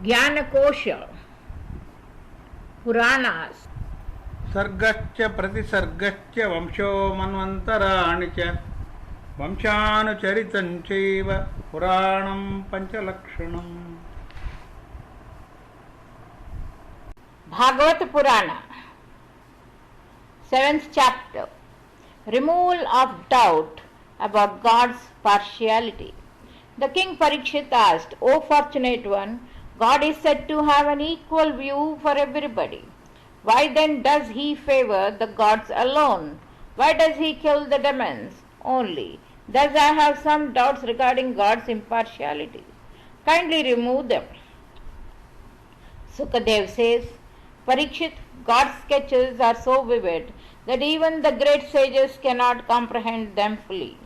Jnanakosha, Puranas. सर्गच्च प्रतिसर्गच्च वंशो मन्वन्तराणि च वंशानुचरितं चैव पुराणं पञ्चलक्षणम्. Bhagavat Purana, 7th chapter. Removal of doubt about God's partiality. The king Parikshit asked, O fortunate one, God is said to have an equal view for everybody. Why then does he favor the gods alone? Why does he kill the demons only? Thus I have some doubts regarding God's impartiality. Kindly remove them. Sukadev says, Parikshit, God's sketches are so vivid that even the great sages cannot comprehend them fully.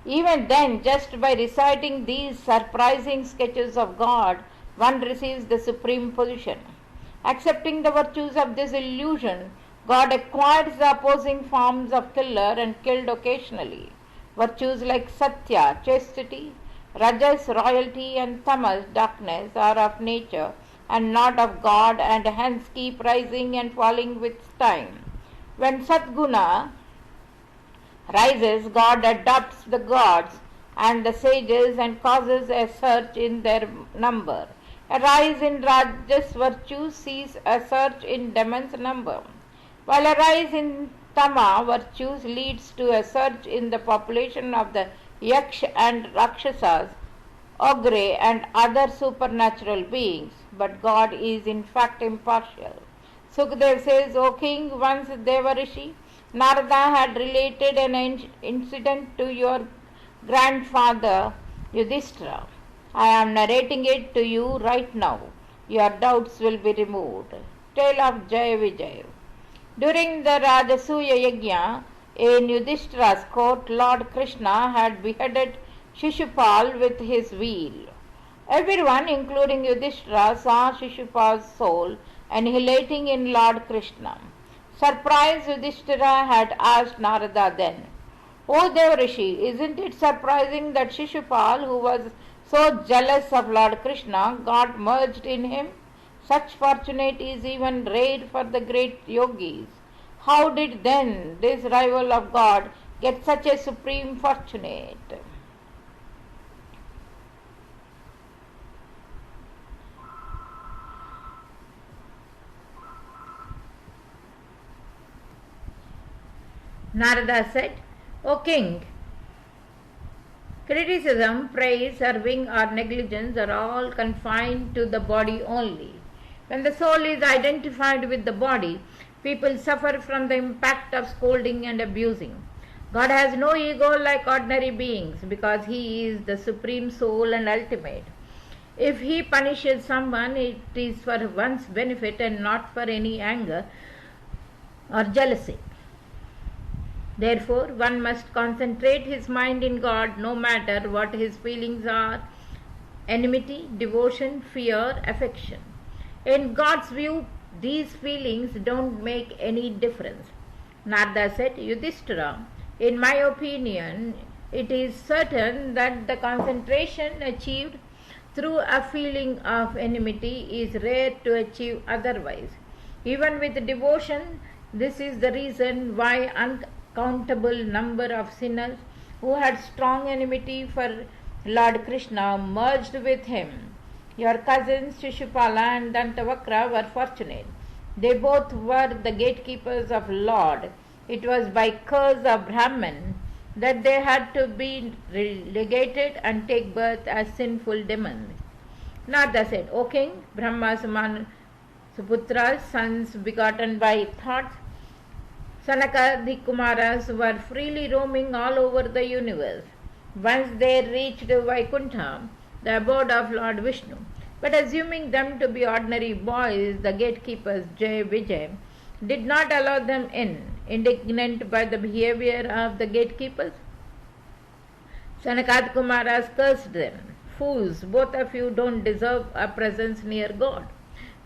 Even then, just by reciting these surprising sketches of God, one receives the supreme position. Accepting the virtues of this illusion, God acquires the opposing forms of killer and killed occasionally. Virtues like Satya, chastity, Rajas, royalty, and Tamas, darkness, are of nature and not of God, and hence keep rising and falling with time. When Satguna rises, God adopts the gods and the sages and causes a surge in their number. A rise in Rajas virtue sees a surge in demons' number, while a rise in Tama virtues leads to a surge in the population of the Yaksh and Rakshasas, Ogre and other supernatural beings. But God is in fact impartial. Sukadev says, O king, once Devarishi Narada had related an incident to your grandfather Yudhishthira. I am narrating it to you right now. Your doubts will be removed. Tale of Jaya Vijaya. During the Rajasuya Yajna in Yudhishthira's court, Lord Krishna had beheaded Shishupal with his wheel. Everyone, including Yudhishthira, saw Shishupal's soul annihilating in Lord Krishna. Surprised, Yudhishthira had asked Narada then, O Devarishi, isn't it surprising that Shishupal, who was so jealous of Lord Krishna, got merged in him? Such fortunate is even rare for the great yogis. How did then this rival of God get such a supreme fortunate? Narada said, O king, criticism, praise, serving, or negligence are all confined to the body only. When the soul is identified with the body, people suffer from the impact of scolding and abusing. God has no ego like ordinary beings because He is the supreme soul and ultimate. If He punishes someone, it is for one's benefit and not for any anger or jealousy. Therefore, one must concentrate his mind in God no matter what his feelings are: enmity, devotion, fear, affection. In God's view, these feelings don't make any difference. Narada said, Yudhishthira, in my opinion, it is certain that the concentration achieved through a feeling of enmity is rare to achieve otherwise. Even with devotion, this is the reason why uncountable number of sinners who had strong enmity for Lord Krishna merged with him. Your cousins Shishupala and Dantavakra were fortunate. They both were the gatekeepers of Lord. It was by curse of Brahman that they had to be relegated and take birth as sinful demons. Narada said, O king, Brahma's Manasuputras, sons begotten by thoughts, Sanakadi Kumaras were freely roaming all over the universe. Once they reached Vaikuntha, the abode of Lord Vishnu. But assuming them to be ordinary boys, the gatekeepers, Jai Vijay, did not allow them in. Indignant by the behavior of the gatekeepers, Sanakad Kumaras cursed them. Fools, both of you don't deserve a presence near God.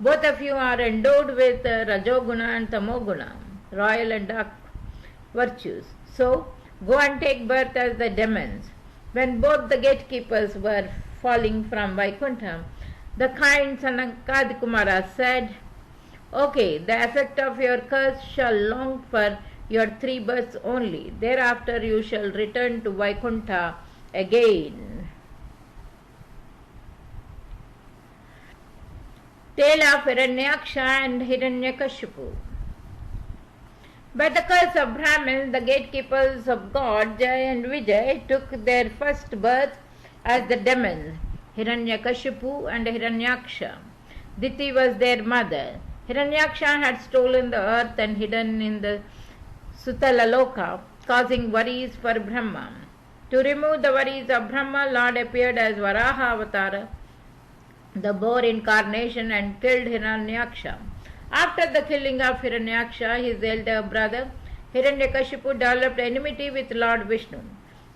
Both of you are endowed with Rajoguna and Tamoguna, royal and dark virtues. So, go and take birth as the demons. When both the gatekeepers were falling from Vaikuntha, The kind Sanakad Kumara said, "Okay, the effect of your curse shall long for your 3 births only. Thereafter you shall return to Vaikuntha again." Tale of Hiranyaksha and Hiranyakashipu. By the curse of Brahmins, the gatekeepers of God, Jay and Vijay, took their first birth as the demons, Hiranyakashipu and Hiranyaksha. Diti was their mother. Hiranyaksha had stolen the earth and hidden in the Sutalaloka, causing worries for Brahma. To remove the worries of Brahma, Lord appeared as Varaha Avatara, the boar incarnation, and killed Hiranyaksha. After the killing of Hiranyaksha, his elder brother, Hiranyakashipu developed enmity with Lord Vishnu.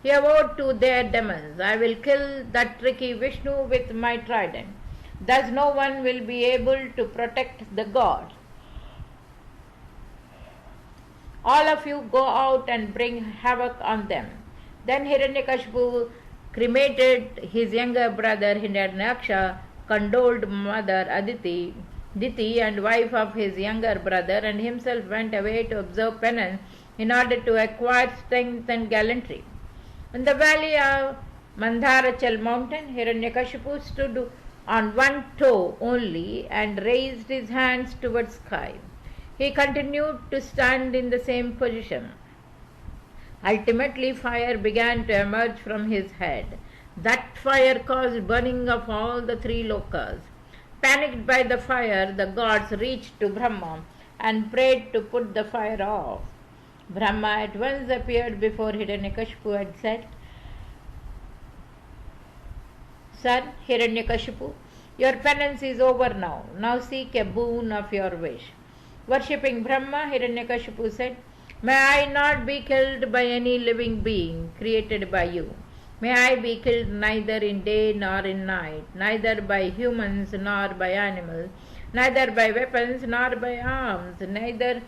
He vowed to their demons, "I will kill that tricky Vishnu with my trident. Thus no one will be able to protect the god. All of you go out and bring havoc on them." Then Hiranyakashipu cremated his younger brother Hiranyaksha, condoled mother Diti and wife of his younger brother, and himself went away to observe penance in order to acquire strength and gallantry. In the valley of Mandharachal mountain, Hiranyakashipu stood on one toe only and raised his hands towards sky. He continued to stand in the same position. Ultimately, fire began to emerge from his head. That fire caused burning of all the 3 lokas. Panicked by the fire, the gods reached to Brahma and prayed to put the fire off. Brahma at once appeared before Hiranyakashipu and said, "Son Hiranyakashipu, your penance is over now. Now seek a boon of your wish." Worshipping Brahma, Hiranyakashipu said, "May I not be killed by any living being created by you. May I be killed neither in day nor in night, neither by humans nor by animals, neither by weapons nor by arms, neither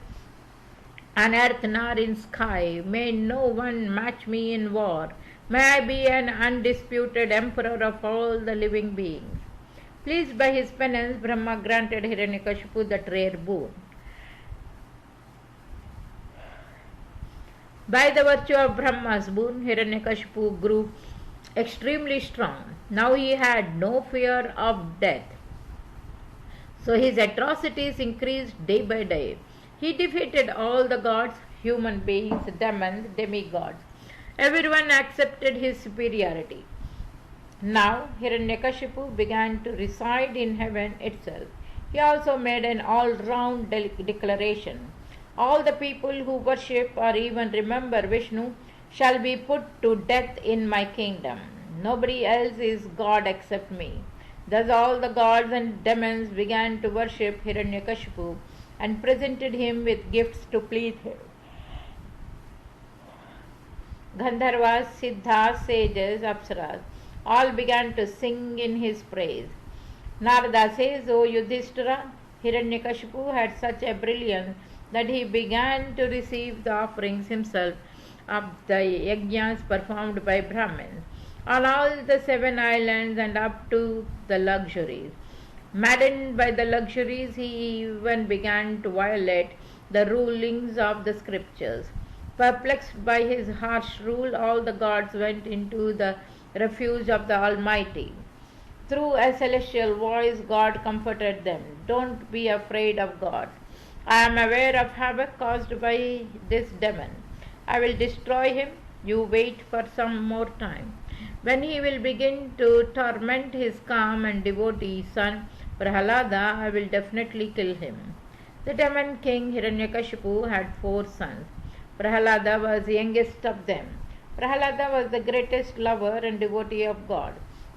on earth nor in sky. May no one match me in war. May I be an undisputed emperor of all the living beings." Pleased by his penance, Brahma granted Hiranyakashipu that rare boon. By the virtue of Brahma's boon, Hiranyakashipu grew extremely strong. Now he had no fear of death. So his atrocities increased day by day. He defeated all the gods, human beings, demons, demigods. Everyone accepted his superiority. Now Hiranyakashipu began to reside in heaven itself. He also made an all-round declaration. All the people who worship or even remember Vishnu shall be put to death in my kingdom. Nobody else is God except me. Thus all the gods and demons began to worship Hiranyakashipu and presented him with gifts to please him. Gandharvas, Siddhas, sages, Apsaras all began to sing in his praise. Narada says, "O Yudhishthira, Hiranyakashipu had such a brilliance that he began to receive the offerings himself of the yajnas performed by Brahmins on all the 7 islands and up to the luxuries. Maddened by the luxuries, he even began to violate the rulings of the scriptures. Perplexed by his harsh rule, all the gods went into the refuge of the Almighty. Through a celestial voice, God comforted them. Don't be afraid of God. I am aware of havoc caused by this demon. I will destroy him. You wait for some more time. When he will begin to torment his calm and devotee son Prahalada, I will definitely kill him." The demon king Hiranyakashipu had 4 sons. Prahalada was the youngest of them. Prahalada was the greatest lover and devotee of God.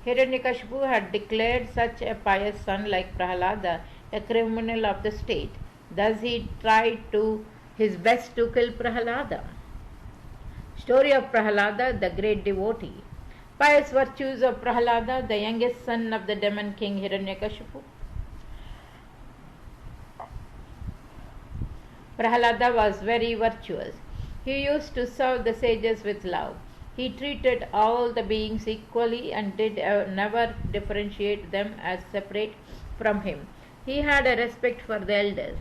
Hiranyakashipu had declared such a pious son like Prahalada a criminal of the state. Thus he tried his best to kill Prahalada. Story of Prahalada, the great devotee. Pious virtues of Prahalada, the youngest son of the demon king Hiranyakashipu. Prahalada was very virtuous. He used to serve the sages with love. He treated all the beings equally and did never differentiate them as separate from him. He had a respect for the elders.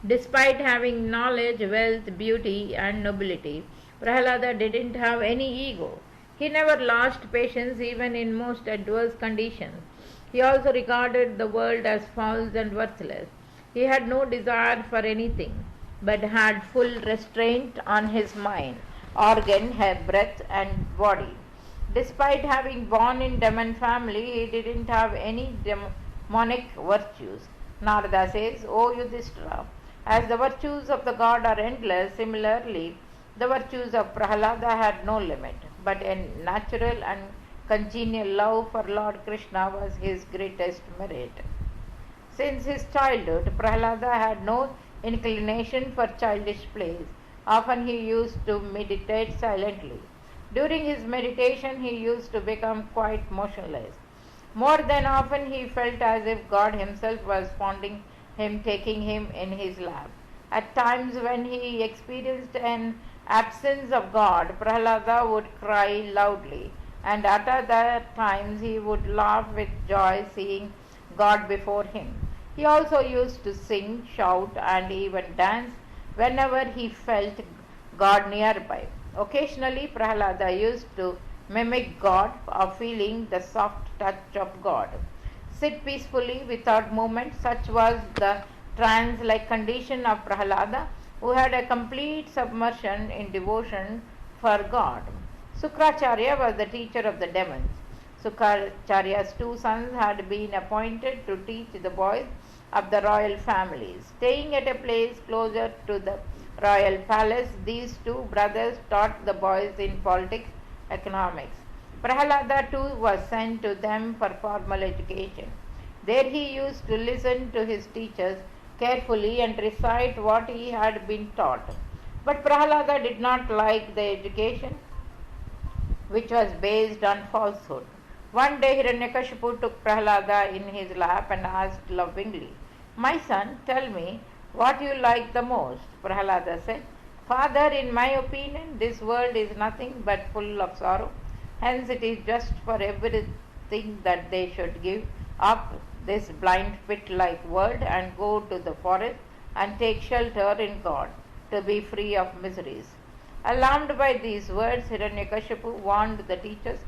Despite having knowledge, wealth, beauty, and nobility, Prahlada didn't have any ego. He never lost patience even in most adverse conditions. He also regarded the world as false and worthless. He had no desire for anything, but had full restraint on his mind, organ, hair, breath, and body. Despite having born in demon family, he didn't have any demonic virtues. Narada says, O Yudhishthira, as the virtues of the god are endless, similarly, the virtues of Prahlada had no limit, but a natural and congenial love for Lord Krishna was his greatest merit. Since his childhood, Prahlada had no inclination for childish plays. Often he used to meditate silently. During his meditation, he used to become quite motionless. More than often, he felt as if God himself was fondling him, taking him in his lap. At times, when he experienced an absence of God, Prahlada would cry loudly, and at other times he would laugh with joy seeing God before him. He also used to sing, shout, and even dance whenever he felt God nearby. Occasionally, Prahlada used to mimic God or feeling the soft touch of God. Sit peacefully without movement, such was the trance-like condition of Prahlada, who had a complete submersion in devotion for God. Sukracharya was the teacher of the demons. Sukracharya's two sons had been appointed to teach the boys of the royal families. Staying at a place closer to the royal palace, these two brothers taught the boys in politics, economics. Prahlada too was sent to them for formal education. There he used to listen to his teachers carefully and recite what he had been taught. But Prahlada did not like the education which was based on falsehood. One day Hiranyakashipu took Prahlada in his lap and asked lovingly, My son, tell me what you like the most. Prahlada said, Father, in my opinion, this world is nothing but full of sorrow. Hence it is just for everything that they should give up this blind pit-like world and go to the forest and take shelter in God to be free of miseries. Alarmed by these words, Hiranyakashipu warned the teachers,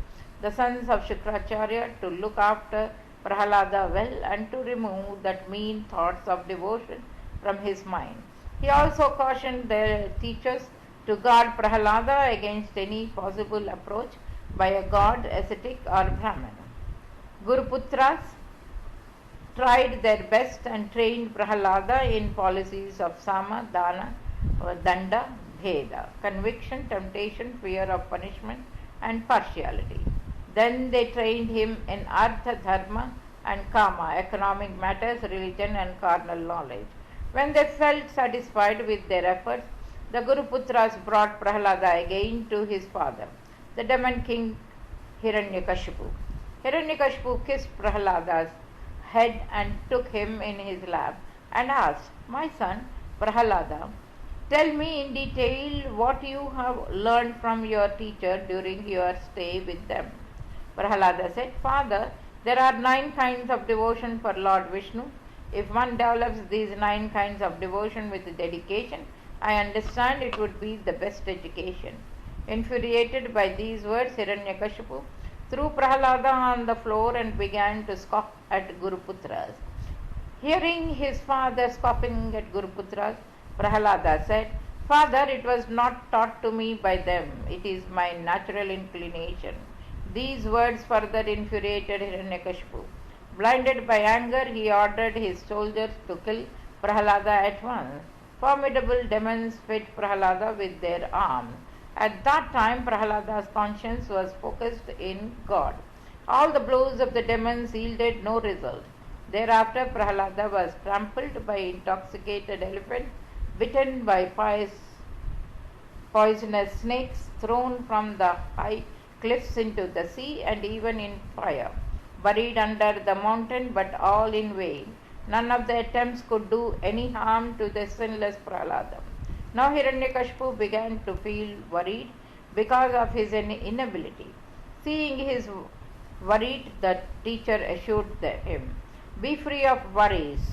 the sons of Shukracharya, to look after Prahlada well and to remove that mean thoughts of devotion from his mind. He also cautioned the teachers to guard Prahlada against any possible approach by a god, ascetic, or Brahman. Guruputras tried their best and trained Prahlada in policies of Sama, Dana, Danda, Bheda, conviction, temptation, fear of punishment, and partiality. Then they trained him in Artha, Dharma, and Kama, economic matters, religion, and carnal knowledge. When they felt satisfied with their efforts, the Guruputras brought Prahlada again to his father, the demon king Hiranyakashipu. Hiranyakashipu kissed Prahlada's head and took him in his lap and asked, My son, Prahlada, tell me in detail what you have learned from your teacher during your stay with them. Prahlada said, Father, there are 9 kinds of devotion for Lord Vishnu. If one develops these 9 kinds of devotion with dedication, I understand it would be the best education. Infuriated by these words, Hiranyakashipu threw Prahlada on the floor and began to scoff at Guruputras. Hearing his father scoffing at Guruputras, Prahlada said, Father, it was not taught to me by them. It is my natural inclination. These words further infuriated Hiranyakashipu. Blinded by anger, he ordered his soldiers to kill Prahlada at once. Formidable demons fit Prahlada with their arms. At that time, Prahlada's conscience was focused in God. All the blows of the demons yielded no result. Thereafter, Prahlada was trampled by intoxicated elephants, bitten by poisonous snakes, thrown from the high cliffs into the sea, and even in fire. Buried under the mountain, but all in vain. None of the attempts could do any harm to the sinless Prahlada. Now Hiranyakashipu began to feel worried. because of his inability. Seeing his worried, the teacher assured him, "Be free of worries.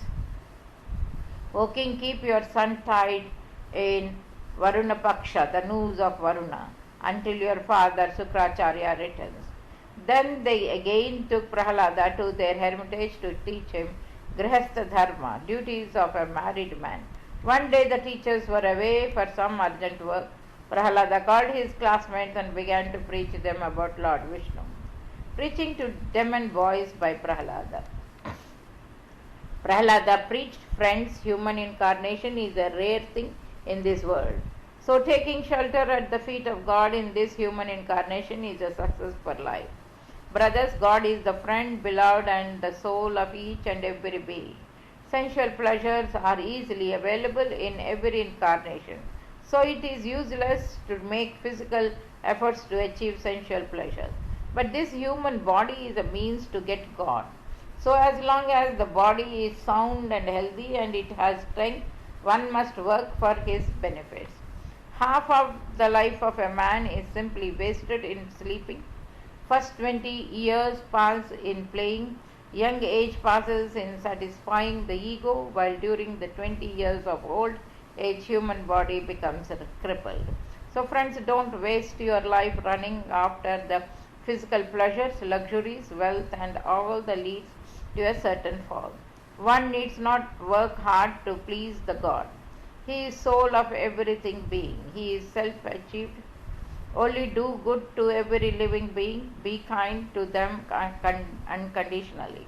O king, keep your son tied in Varuna Paksha, the noose of Varuna, until your father Sukracharya returns." Then they again took Prahalada to their hermitage to teach him Grihastha Dharma, duties of a married man. One day the teachers were away for some urgent work. Prahalada called his classmates and began to preach them about Lord Vishnu. Preaching to demon boys by Prahalada. Prahalada preached, "Friends, human incarnation is a rare thing in this world. So taking shelter at the feet of God in this human incarnation is a success for life. Brothers, God is the friend, beloved, and the soul of each and every being. Sensual pleasures are easily available in every incarnation. So it is useless to make physical efforts to achieve sensual pleasure. But this human body is a means to get God. So as long as the body is sound and healthy and it has strength, one must work for his benefits. Half of the life of a man is simply wasted in sleeping. First 20 years pass in playing. Young age passes in satisfying the ego, while during the 20 years of old age, human body becomes crippled. So friends, don't waste your life running after the physical pleasures, luxuries, wealth, and all that leads to a certain fall. One needs not work hard to please the God. He is soul of everything being. He is self-achieved. Only do good to every living being. Be kind to them unconditionally.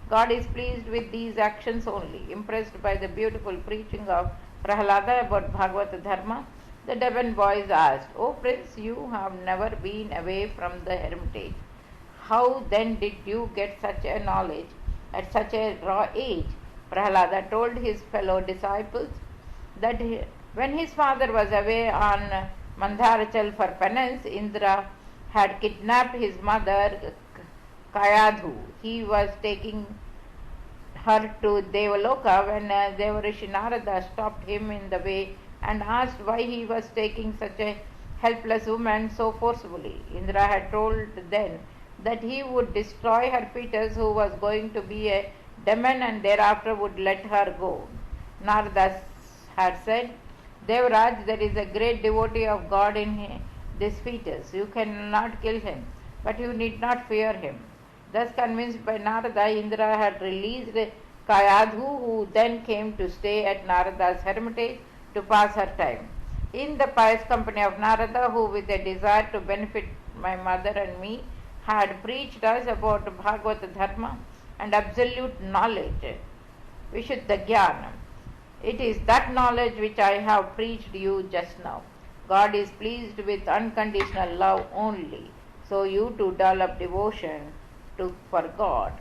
God is pleased with these actions only. Impressed by the beautiful preaching of Prahalada about Bhagavat Dharma, the Devon boys asked, "O Prince, you have never been away from the hermitage. How then did you get such a knowledge at such a raw age?" Prahalada told his fellow disciples that when his father was away on Mandharachal for penance, Indra had kidnapped his mother Kayadhu. He was taking her to Devaloka when Devarishi Narada stopped him in the way and asked why he was taking such a helpless woman so forcefully. Indra had told then that he would destroy her fetus, who was going to be a demon, and thereafter would let her go. Narada had said, "Devraj, there is a great devotee of God in this fetus. You cannot kill him, but you need not fear him." Thus convinced by Narada, Indra had released Kayadhu, who then came to stay at Narada's hermitage to pass her time. In the pious company of Narada, who with a desire to benefit my mother and me had preached us about Bhagavat Dharma and absolute knowledge, Vishuddha Jnana. It is that knowledge which I have preached you just now. God is pleased with unconditional love only, so you to develop devotion for God.